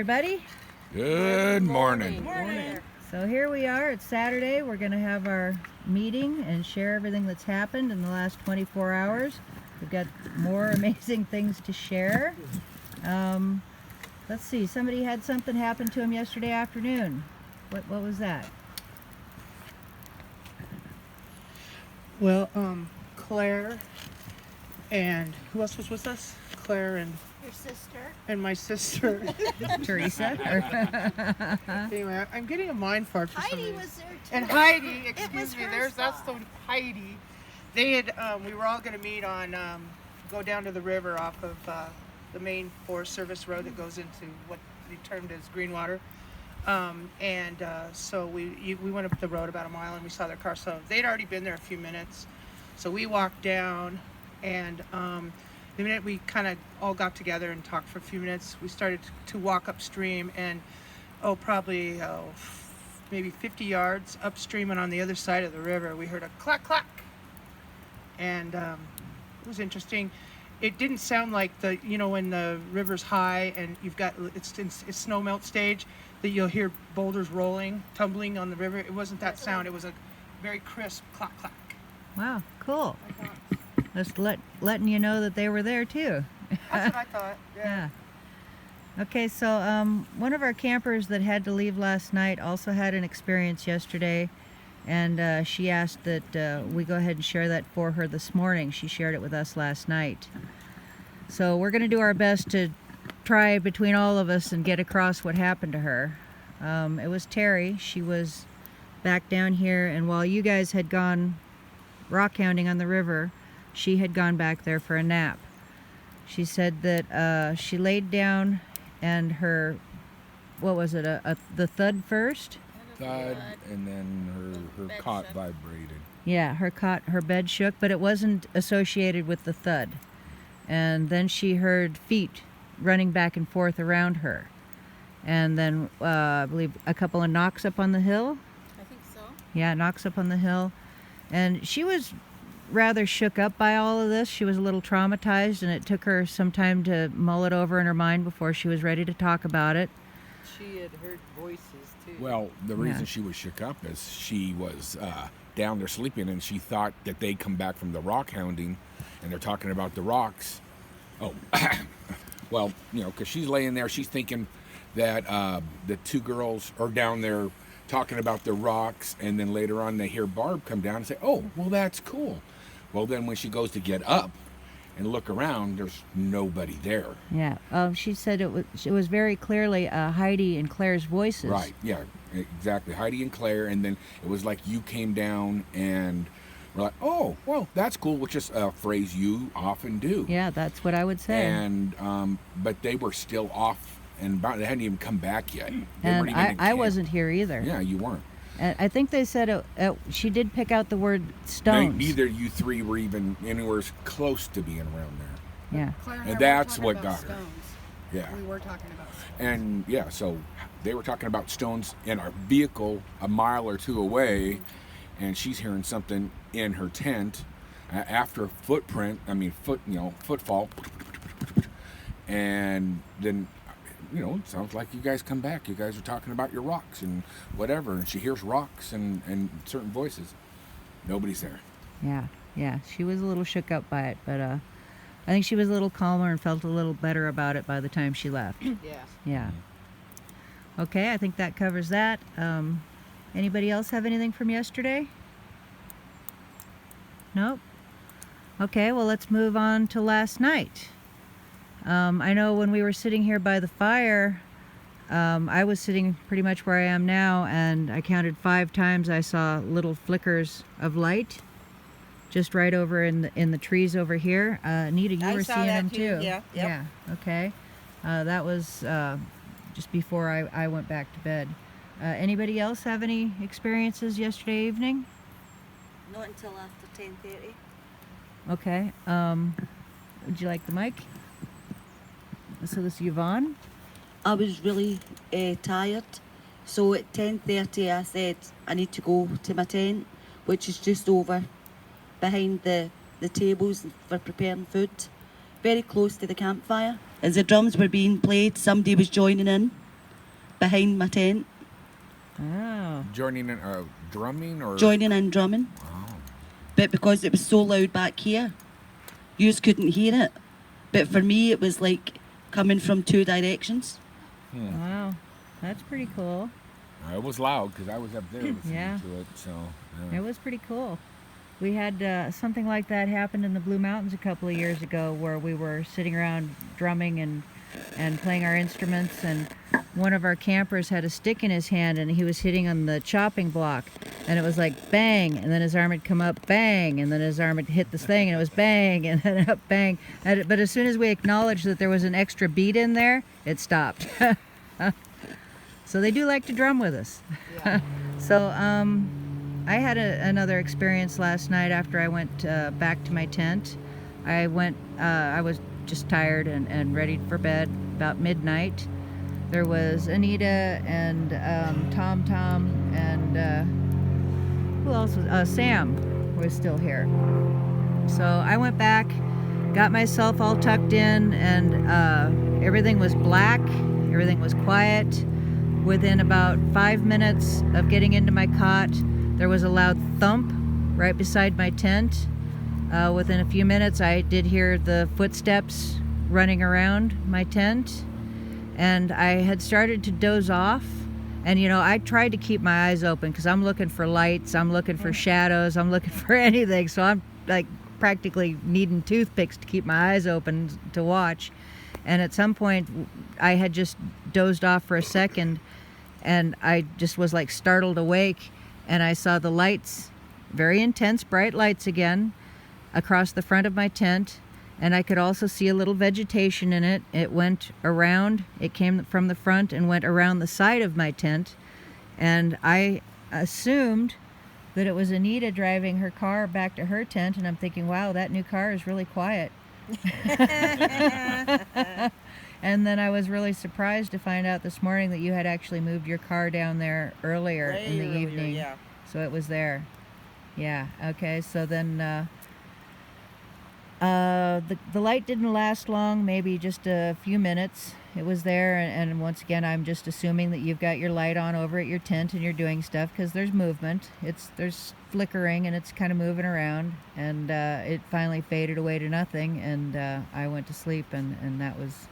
everybody. Good morning. So here we are, it's Saturday. We're going to have our meeting and share everything that's happened in the last 24 hours. We've got more amazing things to share. Let's see, somebody had something happen to him yesterday afternoon. What was that? Well, Claire and who else was with us? Claire and your sister and my sister. Teresa. Anyway, I'm getting a mind fart for some Heidi reason. was there too. And Heidi, It was excuse me, her that's spot. the Heidi. They had, we were all going to meet on, go down to the river off of the main Forest Service road that goes into what we termed as Greenwater. So we went up the road about a mile and we saw their car. So they'd already been there a few minutes. So we walked down, and the minute we kind of all got together and talked for a few minutes, we started to walk upstream, and probably maybe 50 yards upstream and on the other side of the river, we heard a clack clack, and it was interesting. It didn't sound like when the river's high and you've got it's snow melt stage, that you'll hear boulders rolling, tumbling on the river. It wasn't that sound. It was a very crisp clack clack. Wow, cool. Just letting you know that they were there too. That's what I thought. Yeah. Okay, so one of our campers that had to leave last night also had an experience yesterday, and she asked that we go ahead and share that for her this morning. She shared it with us last night. So we're going to do our best to try between all of us and get across what happened to her. It was Terri. She was back down here, and while you guys had gone rock hounding on the river, she had gone back there for a nap. She said that she laid down and her, what was it, the thud first? Thud, and then her cot vibrated. Yeah, her bed shook, but it wasn't associated with the thud. And then she heard feet running back and forth around her. And then I believe a couple of knocks up on the hill. I think so. Yeah, knocks up on the hill. And she was rather shook up by all of this. She was a little traumatized, and it took her some time to mull it over in her mind before she was ready to talk about it. She had heard voices too. Well, the reason she was shook up is she was down there sleeping, and she thought that they'd come back from the rock hounding, and they're talking about the rocks. Oh, well, because she's laying there, she's thinking that the two girls are down there talking about the rocks, and then later on they hear Barb come down and say, "Oh, well, that's cool." Well, then when she goes to get up and look around, there's nobody there. Yeah, she said it was very clearly Heidi and Claire's voices. Right, yeah, exactly. Heidi and Claire, and then it was like you came down and we're like, "Oh, well, that's cool," which is a phrase you often do. Yeah, that's what I would say. And but they were still off and about. They hadn't even come back yet. They And weren't even in I camp. wasn't here either. Yeah, you weren't. And I think they said she did pick out the word stones. Neither you three were even anywhere close to being around there. Yeah. Claire And that's what got her. stones. Yeah. We were talking about stones. And yeah, so they were talking about stones in our vehicle a mile or two away, and she's hearing something in her tent after a footfall, and then it sounds like you guys come back. You guys are talking about your rocks and whatever, and she hears rocks and certain voices. Nobody's there. Yeah. She was a little shook up by it, but I think she was a little calmer and felt a little better about it by the time she left. Yeah. Yeah. Okay, I think that covers that. Anybody else have anything from yesterday? Nope. Okay, well, let's move on to last night. I know when we were sitting here by the fire, I was sitting pretty much where I am now, and I counted 5 times I saw little flickers of light just right over in the trees over here. Nita, you were seeing them too. Yeah. Yep. Yeah. Okay. That was just before I went back to bed. Anybody else have any experiences yesterday evening? Not until after 10:30. Okay. Would you like the mic? So this is Yvonne. I was really tired, so at 10:30 I said I need to go to my tent, which is just over behind the tables for preparing food, very close to the campfire. As the drums were being played, somebody was joining in, behind my tent, Oh. Joining in drumming or joining in drumming. Wow. But because it was so loud back here, you couldn't hear it. But for me, it was like coming from two directions. Wow. That's pretty cool. It was loud because I was up there listening Yeah. to it. So It was pretty cool. We had something like that happen in the Blue Mountains a couple of years ago, where we were sitting around drumming and playing our instruments, and one of our campers had a stick in his hand and he was hitting on the chopping block, and it was like bang, and then his arm would come up, bang, and then his arm would hit this thing and it was bang, and then up, bang. But as soon as we acknowledged that there was an extra beat in there, it stopped. So they do like to drum with us. So I had another experience last night after I went back to my tent. I was just tired and ready for bed about midnight. There was Anita and Tom and who else was Sam was still here. So I went back, got myself all tucked in, and everything was black, everything was quiet. Within about 5 minutes of getting into my cot, there was a loud thump right beside my tent. Within a few minutes, I did hear the footsteps running around my tent, and I had started to doze off. And I tried to keep my eyes open because I'm looking for lights, I'm looking for shadows, I'm looking for anything. So I'm like practically needing toothpicks to keep my eyes open to watch. And at some point, I had just dozed off for a second, and I just was like startled awake, and I saw the lights, very intense, bright lights again, across the front of my tent, and I could also see a little vegetation in it. It went around, it came from the front and went around the side of my tent, and I assumed that it was Anita driving her car back to her tent, and I'm thinking, wow, that new car is really quiet. And then I was really surprised to find out this morning that you had actually moved your car down there earlier in the evening. Yeah. So it was there. Yeah. Okay. So then the light didn't last long, maybe just a few minutes. It was there, and once again, I'm just assuming that you've got your light on over at your tent and you're doing stuff because there's movement. There's flickering and it's kind of moving around, and it finally faded away to nothing, and I went to sleep, and that was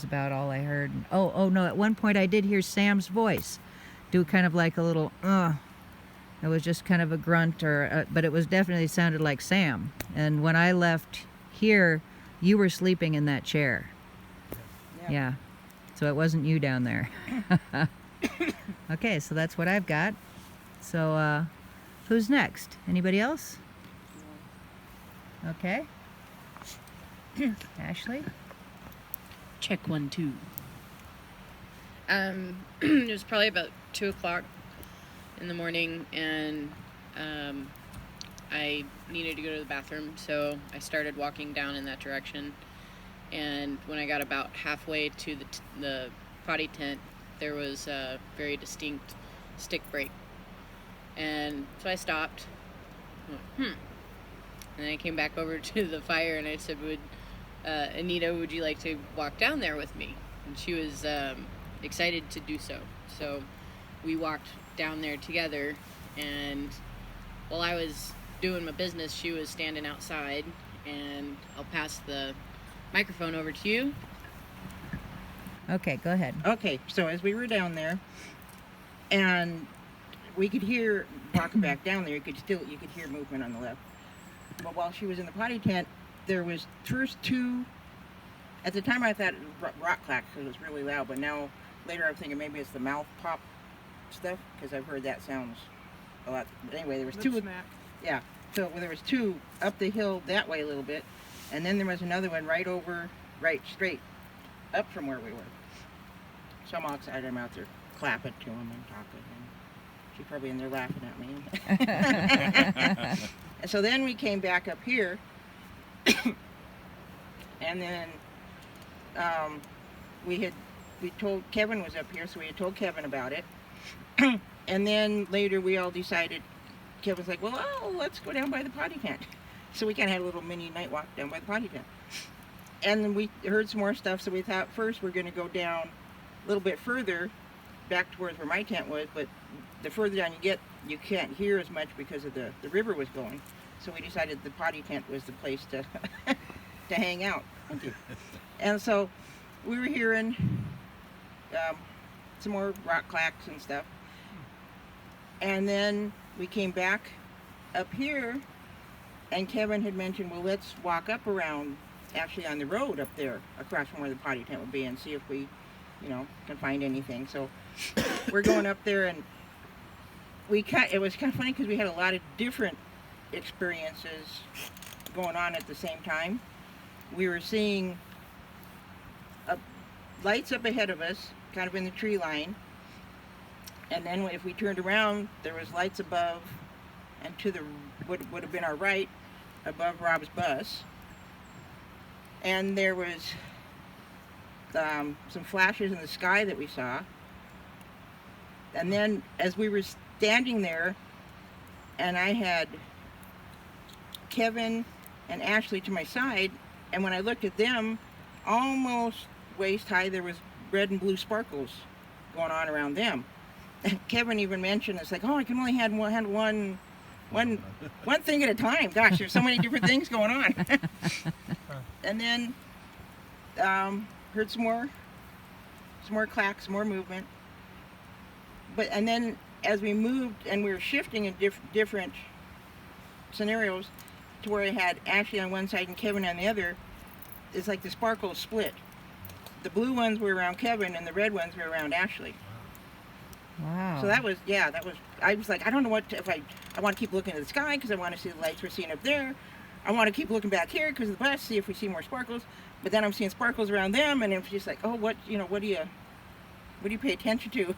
about all I heard. Oh no! At one point, I did hear Sam's voice do kind of like a little It was just kind of a grunt, but it was definitely sounded like Sam. And when I left here, you were sleeping in that chair. Yeah. So it wasn't you down there. Okay, so that's what I've got. So who's next? Anybody else? Okay. Ashley? Check 1, 2. It was probably about 2 o'clock in the morning, and I needed to go to the bathroom, so I started walking down in that direction. And when I got about halfway to the potty tent, there was a very distinct stick break. And so I stopped. And then I came back over to the fire and I said, Anita, would you like to walk down there with me? And she was excited to do so. So we walked down there together, and while I was doing my business, she was standing outside, and I'll pass the microphone over to you. Okay, go ahead. Okay, so as we were down there, and we could hear, walking back down there, you could hear movement on the left. But while she was in the potty tent, there was first two, at the time I thought rock clacks because it was really loud, but now later I'm thinking maybe it's the mouth pop stuff, because I've heard that sounds a lot. But anyway, there was two. Smack. Yeah, so there was two up the hill that way a little bit, and then there was another one right straight up from where we were. So I'm outside, I'm out there clapping to him and talking, and she's probably in there laughing at me. And so then we came back up here, and then we told Kevin was up here, so we had told Kevin about it. And then later we all decided, Kevin's like, well, let's go down by the potty tent. So we kind of had a little mini night walk down by the potty tent. And then we heard some more stuff, so we thought first we're going to go down a little bit further back towards where my tent was, but the further down you get, you can't hear as much because of the river was going. So we decided the potty tent was the place to to hang out. Thank you. And so we were hearing some more rock clacks and stuff. And then we came back up here, and Kevin had mentioned, well, let's walk up around, actually on the road up there, across from where the potty tent would be, and see if we, can find anything. So we're going up there, and it was kind of funny because we had a lot of different experiences going on at the same time. We were seeing lights up ahead of us, kind of in the tree line, and then if we turned around, there was lights above and to the would have been our right, above Rob's bus, and there was some flashes in the sky that we saw. And then as we were standing there, and I had Kevin and Ashley to my side, and when I looked at them, almost waist high, there was red and blue sparkles going on around them. And Kevin even mentioned, it's like, oh, I can only handle one thing at a time. Gosh, there's so many different things going on. And then heard some more clacks, some more movement. And then as we moved and we were shifting in different scenarios, to where I had Ashley on one side and Kevin on the other, it's like the sparkles split. The blue ones were around Kevin and the red ones were around Ashley. Wow. So that was, I was like, I don't know I want to keep looking at the sky because I want to see the lights we're seeing up there. I want to keep looking back here because of the bus, see if we see more sparkles. But then I'm seeing sparkles around them, and it's just like, oh, what do you pay attention to?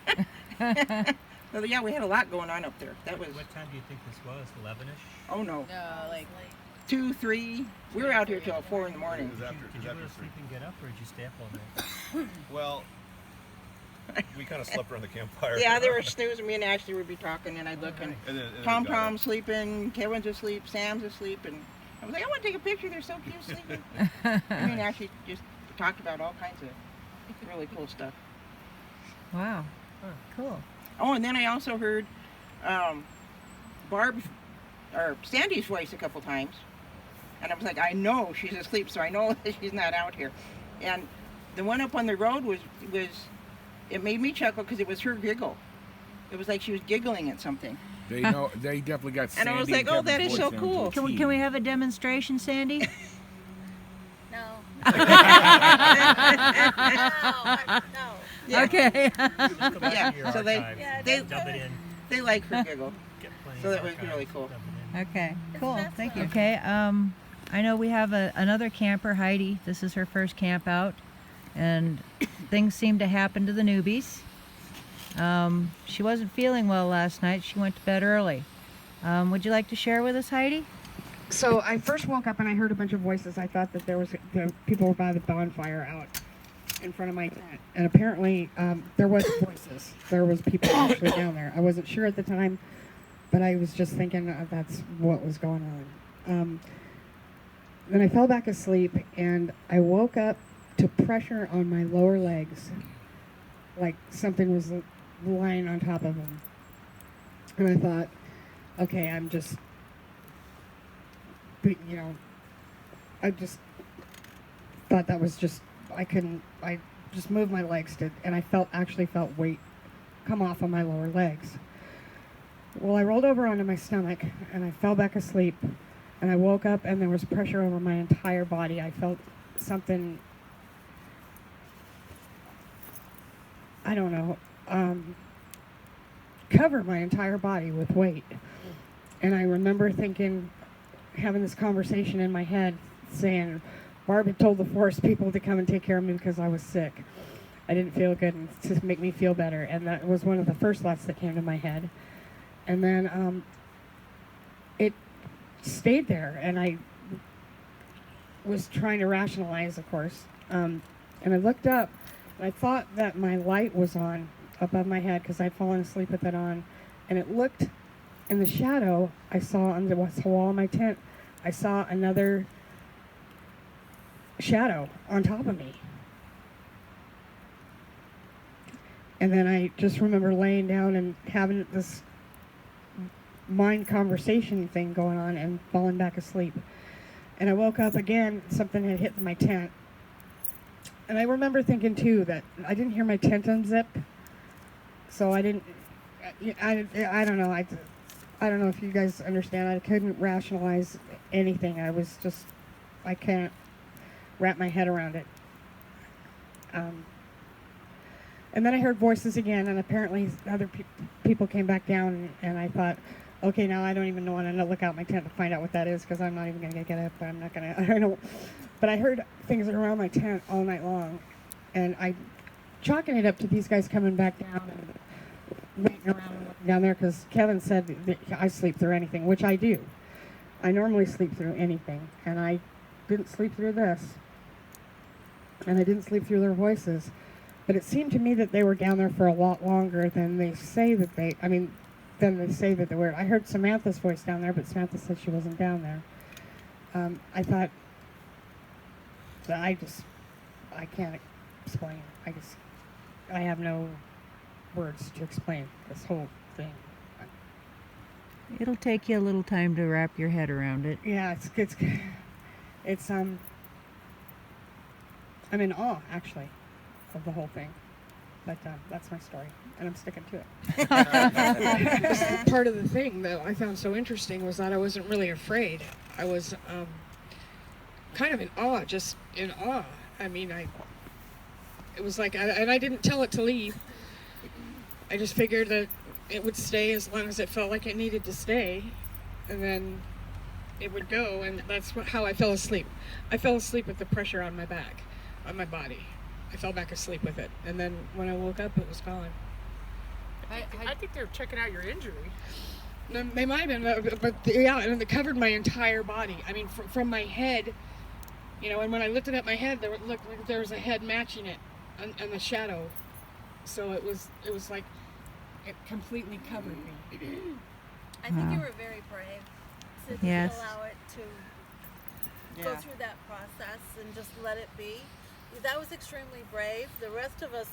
So yeah, we had a lot going on up there. That was. What time do you think this was? 11ish? Oh no. No, like 2, 3. We were out here till 4 in the morning. Did you go to sleep and get up, or did you stay up all night? Well, we kind of slept around the campfire. Yeah, they were snoozing. Me and Ashley would be talking, and I'd look, and Tom Tom's sleeping, Kevin's asleep, Sam's asleep, and I was like, I want to take a picture. They're so cute sleeping. And me and Ashley just talked about all kinds of really cool stuff. Wow. Cool. Oh, and then I also heard Sandy's voice a couple times, and I was like, I know she's asleep, so I know that she's not out here. And the one up on the road was it made me chuckle because it was her giggle. It was like she was giggling at something. They definitely got Sandy. And I was like, oh, that is so cool. Can we have a demonstration, Sandy? No. No. Yeah. Okay. Let's go back Yeah, to your so they- archive. they- Dub it in. They like her giggle. Get plenty So of that was archives, really cool. dub it in. Okay. Cool. That's Thank you. fun. Okay. I know we have another camper, Heidi. This is her first camp out, and things seem to happen to the newbies. She wasn't feeling well last night. She went to bed early. Would you like to share with us, Heidi? So I first woke up and I heard a bunch of voices. I thought that there was the people were by the bonfire out in front of my tent, and apparently there was voices. There was people actually down there. I wasn't sure at the time, but I was just thinking that's what was going on. Then I fell back asleep, and I woke up to pressure on my lower legs, like something was lying on top of them. And I thought, okay, I'm just, I just thought that was just, I just moved my legs and I actually felt weight come off of my lower legs. Well, I rolled over onto my stomach and I fell back asleep, and I woke up and there was pressure over my entire body. I felt something, I don't know, cover my entire body with weight. And I remember having this conversation in my head saying, Barb had told the forest people to come and take care of me because I was sick. I didn't feel good, and to make me feel better. And that was one of the first thoughts that came to my head. And then it stayed there, and I was trying to rationalize, of course. And I looked up, and I thought that my light was on above my head because I'd fallen asleep with it on. And it looked, in the shadow, I saw on the wall of my tent, I saw another shadow on top of me. And then I just remember laying down and having this mind conversation thing going on and falling back asleep. And I woke up again, something had hit my tent. And I remember thinking too that I didn't hear my tent unzip. So I didn't, I don't know, I don't know if you guys understand. I couldn't rationalize anything. I can't wrap my head around it. And then I heard voices again, and apparently other people came back down, and I thought, okay, now I don't even want to look out my tent to find out what that is, because I'm not even going to get up. I'm not going to, I don't know. But I heard things around my tent all night long, and I chalking it up to these guys coming back down and waiting around and looking down there, because Kevin said that I sleep through anything, which I do. I normally sleep through anything, and I didn't sleep through this, and I didn't sleep through their voices. But it seemed to me that they were down there for a lot longer than they say that they were. I heard Samantha's voice down there, but Samantha said she wasn't down there. I thought that I can't explain. I have no words to explain this whole thing. It'll take you a little time to wrap your head around it. Yeah, I'm in awe, actually, of the whole thing. But that's my story, and I'm sticking to it. Part of the thing that I found so interesting was that I wasn't really afraid. I was kind of in awe, just in awe. I mean, it was like, and I didn't tell it to leave. I just figured that it would stay as long as it felt like it needed to stay, and then it would go, and that's how I fell asleep. I fell asleep with the pressure on my back, on my body. I fell back asleep with it, and then when I woke up, it was gone. I think they're checking out your injury. They might have been, but yeah, and it covered my entire body. I mean, from my head, and when I lifted up my head, there looked like there was a head matching it, and the shadow. So it was like it completely covered me. I think you were very brave to Yes. allow it to go through that process and just let it be. That was extremely brave. The rest of us,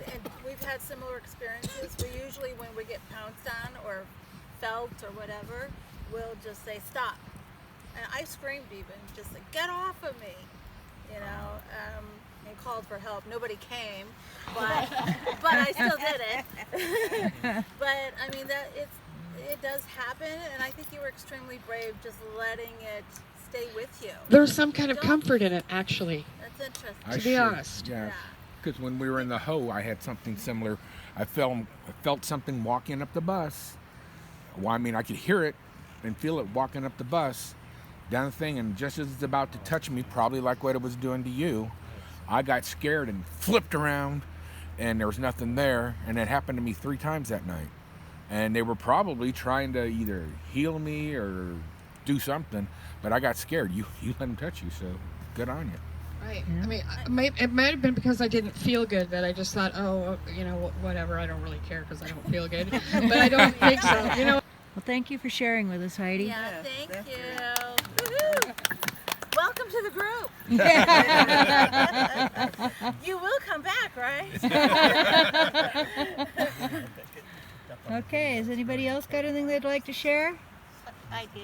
and we've had similar experiences. We usually, when we get pounced on or felt or whatever, we'll just say stop. And I screamed even, just like, get off of me, and called for help. Nobody came, but I still did it. But I mean, it does happen, and I think you were extremely brave, just letting it stay with you. There's some kind of comfort in it, actually. That's interesting. To be honest. Yeah. Because when we were in the hoe, I had something similar. I felt something walking up the bus. Well, I mean, I could hear it and feel it walking up the bus down the thing, and just as it's about to touch me, probably like what it was doing to you, I got scared and flipped around, and there was nothing there, and it happened to me 3 times that night. And they were probably trying to either heal me or do something, but I got scared. You let them touch you, so good on you. Right. Yeah. I mean, it might have been because I didn't feel good that I just thought, whatever, I don't really care because I don't feel good. But I don't think so, Well, thank you for sharing with us, Heidi. Yeah, thank you. Woo-hoo. Welcome to the group. You will come back, right? Okay, has anybody else got anything they'd like to share? I do.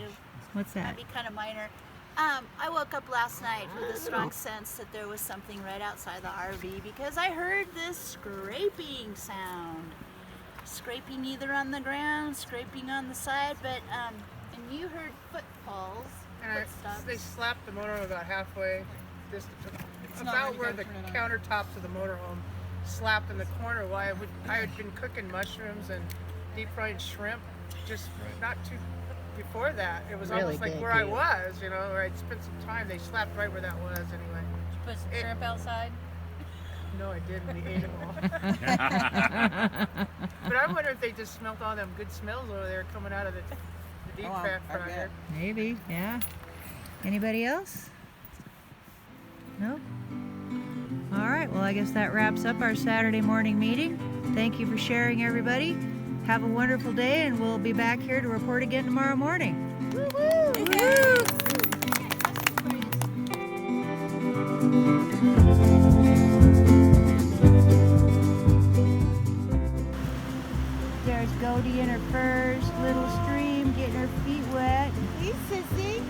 What's that? That'd be kind of minor. I woke up last night with a strong sense that there was something right outside the RV because I heard this scraping sound. Scraping either on the ground, scraping on the side, but and you heard footfalls. And they slapped the motorhome about halfway, about where the countertops of the motorhome slapped in the corner. While I had been cooking mushrooms and deep frying shrimp, just not too before that. It was Really almost like good, where I dude. was, where I'd spent some time. They slapped right where that was anyway. Did you put some shrimp outside? No, I didn't. We ate them all. But I wonder if they just smelled all them good smells over there coming out of the deep fat fryer. Maybe, yeah. Anybody else? No? All right, well, I guess that wraps up our Saturday morning meeting. Thank you for sharing, everybody. Have a wonderful day, and we'll be back here to report again tomorrow morning. Woo-hoo! Woo-hoo! There's Goldie in her first little stream, getting her feet wet. Hey, sissy.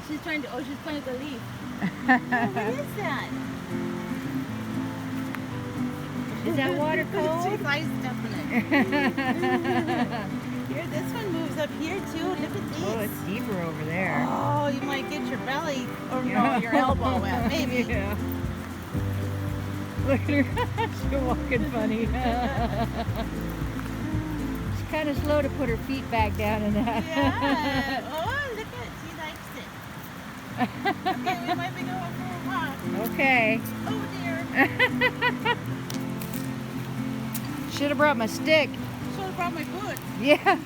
She's trying to. Oh, she's playing with the leaf. What is that? Is that water cold? She's ice stepping it. Here, this one moves up here too. Look at these. Oh, it's deeper over there. Oh, you might get your belly or no, your elbow wet, maybe. Yeah. Look at her. She's walking funny. She's kind of slow to put her feet back down in that. Yeah. Oh, look at it. She likes it. Okay, we might be going for a walk. Okay. Oh dear. Should have brought my stick. Should have brought my boot. Yeah.